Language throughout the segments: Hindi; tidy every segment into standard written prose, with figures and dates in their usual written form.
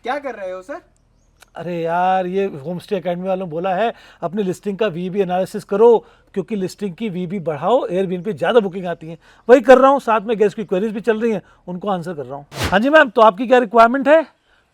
क्या कर रहे हो सर? अरे यार, ये होम स्टे अकेडमी वालों ने बोला है अपनी लिस्टिंग का वीबी एनालिसिस करो, क्योंकि लिस्टिंग की वीबी बढ़ाओ, एयरबीएनबी पे ज़्यादा बुकिंग आती है। वही कर रहा हूँ, साथ में गेस्ट की क्वेरीज भी चल रही हैं, उनको आंसर कर रहा हूँ। हाँ जी मैम, तो आपकी क्या रिक्वायरमेंट है?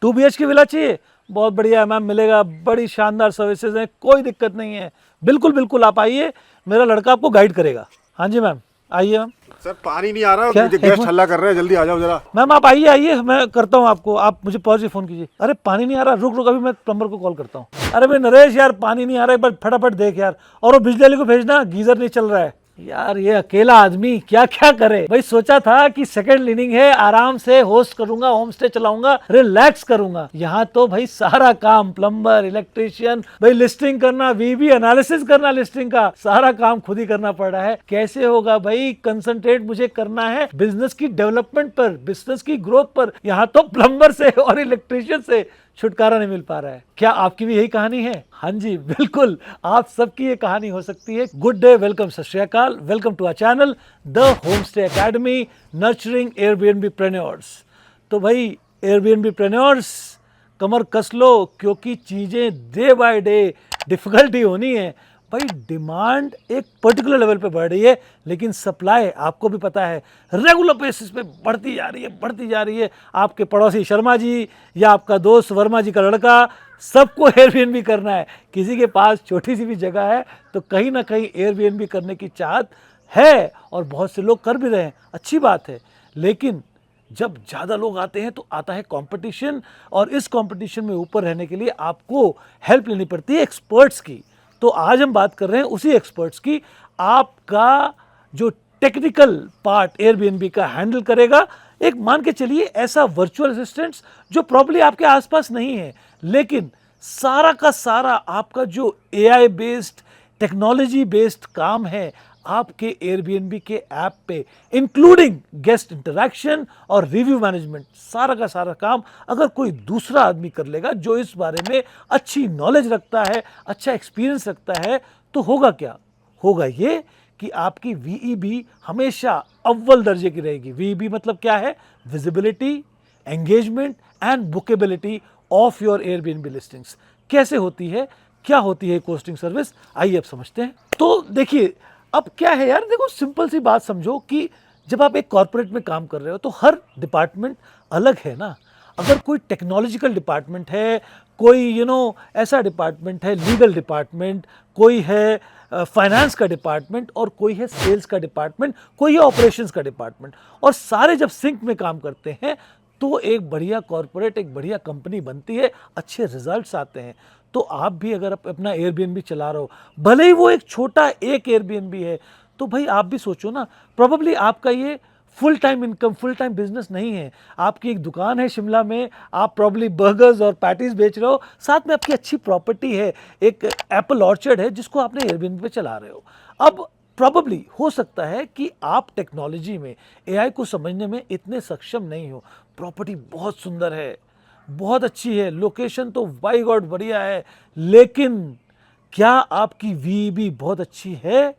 2 BH की विला चाहिए? बहुत बढ़िया है मैम, मिलेगा। बड़ी शानदार सर्विसेज हैं, कोई दिक्कत नहीं है। बिल्कुल बिल्कुल, आप आइए, मेरा लड़का आपको गाइड करेगा। हाँ जी मैम, आइए मैम। सर पानी नहीं आ रहा, क्या? एक गेस्ट मिनट हल्ला कर रहे हैं, जल्दी आ जाओ जरा। मैम, आप आइए आइए, मैं करता हूँ आपको। आप मुझे पहुंच के फ़ोन कीजिए। अरे पानी नहीं आ रहा, रुक रुक, अभी मैं प्लम्बर को कॉल करता हूँ। अरे भाई नरेश यार, पानी नहीं आ रहा, एक बार फटाफट देख यार। और वो बिजली वाले को भेजना, गीजर नहीं चल रहा है। यार ये अकेला आदमी क्या क्या करे भाई। सोचा था कि सेकंड इनिंग है, आराम से होस्ट करूंगा, होम स्टे चलाऊंगा, रिलैक्स करूंगा। यहाँ तो भाई सारा काम, प्लम्बर, इलेक्ट्रीशियन, भाई लिस्टिंग करना, वीबी एनालिसिस करना, लिस्टिंग का सारा काम खुद ही करना पड़ रहा है। कैसे होगा भाई? कंसंट्रेट मुझे करना है बिजनेस की डेवलपमेंट पर, बिजनेस की ग्रोथ पर। यहाँ तो प्लम्बर से और इलेक्ट्रीशियन से छुटकारा नहीं मिल पा रहा है। क्या आपकी भी यही कहानी है? हाँ जी बिल्कुल, आप सबकी ये कहानी हो सकती है। Good day, welcome, Sat Sri Akal, welcome to our channel the home stay academy, nurturing Airbnb preneurs. तो भाई एयरबीएनबी प्रेन्योर्स, कमर कस लो, क्योंकि चीज़ें डे बाय डे डिफिकल्टी होनी है। भाई डिमांड एक पर्टिकुलर लेवल पे बढ़ रही है, लेकिन सप्लाई आपको भी पता है रेगुलर बेसिस पे बढ़ती जा रही है, बढ़ती जा रही है। आपके पड़ोसी शर्मा जी या आपका दोस्त वर्मा जी का लड़का, सबको एयरबीएनबी करना है। किसी के पास छोटी सी भी जगह है तो कहीं ना कहीं एयरबीएनबी करने की चाहत है, और बहुत से लोग कर भी रहे हैं, अच्छी बात है। लेकिन जब ज़्यादा लोग आते हैं तो आता है कंपटीशन, और इस कंपटीशन में ऊपर रहने के लिए आपको हेल्प लेनी पड़ती है एक्सपर्ट्स की। तो आज हम बात कर रहे हैं उसी एक्सपर्ट्स की। आपका जो टेक्निकल पार्ट एयरबीएनबी का हैंडल करेगा, एक मान के चलिए ऐसा वर्चुअल असिस्टेंट्स जो प्रॉब्ली आपके आसपास नहीं है, लेकिन सारा का सारा आपका जो एआई बेस्ड, टेक्नोलॉजी बेस्ड काम है आपके एयरबीएनबी के ऐप पे, इंक्लूडिंग गेस्ट इंटरैक्शन और रिव्यू मैनेजमेंट, सारा का सारा काम अगर कोई दूसरा आदमी कर लेगा जो इस बारे में अच्छी नॉलेज रखता है, अच्छा एक्सपीरियंस रखता है, तो होगा क्या? होगा ये कि आपकी वीईबी हमेशा अव्वल दर्जे की रहेगी। वीईबी मतलब क्या है? Visibility, engagement and bookability of your Airbnb listings. कैसे होती है, क्या होती है होस्टिंग सर्विस, आइए अब समझते हैं। तो देखिए, अब क्या है यार, देखो सिंपल सी बात समझो कि जब आप एक कॉर्पोरेट में काम कर रहे हो तो हर डिपार्टमेंट अलग है ना। अगर कोई टेक्नोलॉजिकल डिपार्टमेंट है, कोई ऐसा डिपार्टमेंट है, लीगल डिपार्टमेंट, कोई है फाइनेंस का डिपार्टमेंट, और कोई है सेल्स का डिपार्टमेंट, कोई है ऑपरेशंस का डिपार्टमेंट, और सारे जब सिंक में काम करते हैं तो एक बढ़िया कॉर्पोरेट, एक बढ़िया कंपनी बनती है, अच्छे रिजल्ट्स आते हैं। तो आप भी अगर अपना एयरबीएनबी चला रहे हो, भले ही वो एक छोटा एक एयरबीएनबी है, तो भाई आप भी सोचो ना, प्रोबेबली आपका ये full time income, full time business नहीं है। आपकी एक दुकान है शिमला में, आप प्रॉब्ली बर्गर्स और पैटीज बेच रहे हो, साथ में आपकी अच्छी प्रॉपर्टी है, एक एप्पल ऑर्चर्ड है जिसको आपने एयरबीएनबी पे चला रहे हो। अब प्रॉबेबली हो सकता है कि आप टेक्नोलॉजी में, एआई को समझने में इतने सक्षम नहीं हो। प्रॉपर्टी बहुत सुंदर है, बहुत अच्छी है, लोकेशन तो बाई गॉड बढ़िया है, लेकिन क्या आपकी वीईबी बहुत अच्छी है?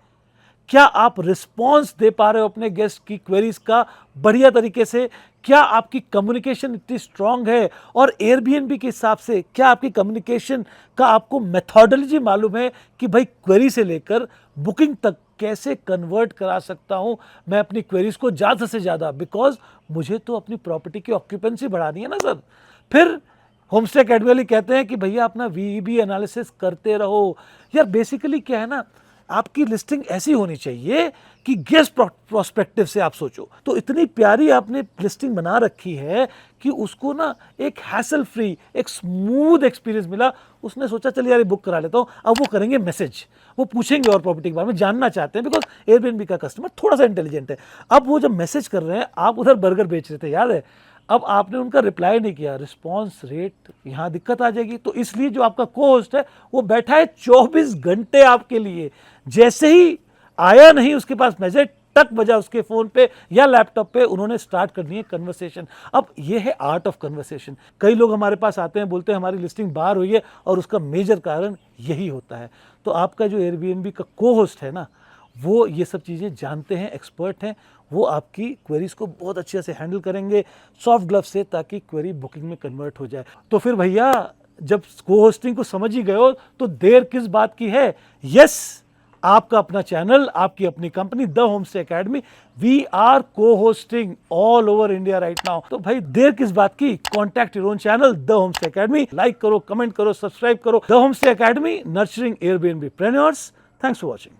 क्या आप रिस्पॉन्स दे पा रहे हो अपने गेस्ट की क्वेरीज का बढ़िया तरीके से? क्या आपकी कम्युनिकेशन इतनी स्ट्रांग है? और एयरबीएनबी के हिसाब से क्या आपकी कम्युनिकेशन का आपको मेथोडोलॉजी मालूम है कि भाई क्वेरी से लेकर बुकिंग तक कैसे कन्वर्ट करा सकता हूं मैं अपनी क्वेरीज को ज़्यादा से ज़्यादा, बिकॉज मुझे तो अपनी प्रॉपर्टी की ऑक्यूपेंसी बढ़ानी है ना सर। फिर होम स्टे अकेडमी वाले कहते हैं कि भैया अपना वीईबी एनालिसिस करते रहो। यार बेसिकली क्या है ना, आपकी लिस्टिंग ऐसी होनी चाहिए कि गेस्ट प्रोस्पेक्टिव से आप सोचो। तो इतनी प्यारी आपने लिस्टिंग बना रखी है कि उसको ना एक हैसल फ्री, एक स्मूथ एक्सपीरियंस मिला। उसने सोचा चलिए यार बुक करा लेता हूँ। अब वो करेंगे मैसेज, वो पूछेंगे और प्रॉपर्टी के बारे में जानना चाहते हैं, बिकॉज एयरबीएनबी का कस्टमर थोड़ा सा इंटेलिजेंट है। अब वो जब मैसेज कर रहे हैं, आप उधर बर्गर बेच रहे थे याद है, अब आपने उनका रिप्लाई नहीं किया, रिस्पॉन्स रेट यहाँ दिक्कत आ जाएगी। तो इसलिए जो आपका को होस्ट है वो बैठा है 24 घंटे आपके लिए। जैसे ही आया नहीं उसके पास मैसेज, टक बजा उसके फोन पे या लैपटॉप पे, उन्होंने स्टार्ट करनी है कन्वर्सेशन। अब ये है आर्ट ऑफ कन्वर्सेशन। कई लोग हमारे पास आते हैं, बोलते हैं हमारी लिस्टिंग बाहर हुई है, और उसका मेजर कारण यही होता है। तो आपका जो एयरबीएनबी का को होस्ट है ना, वो ये सब चीज़ें जानते हैं, एक्सपर्ट हैं, वो आपकी क्वेरीज को बहुत अच्छे से हैंडल करेंगे सॉफ्ट ग्लव से, ताकि क्वेरी बुकिंग में कन्वर्ट हो जाए। तो फिर भैया जब को होस्टिंग को समझ ही गए हो तो देर किस बात की है। यस, आपका अपना चैनल, आपकी अपनी company the homestay academy, we are co hosting all over India right now. तो भाई देर किस बात की, contact your own channel the homestay academy, like करो, कमेंट करो, सब्सक्राइब करो। The homestay academy, nurturing Airbnb preneurs. Thanks for watching.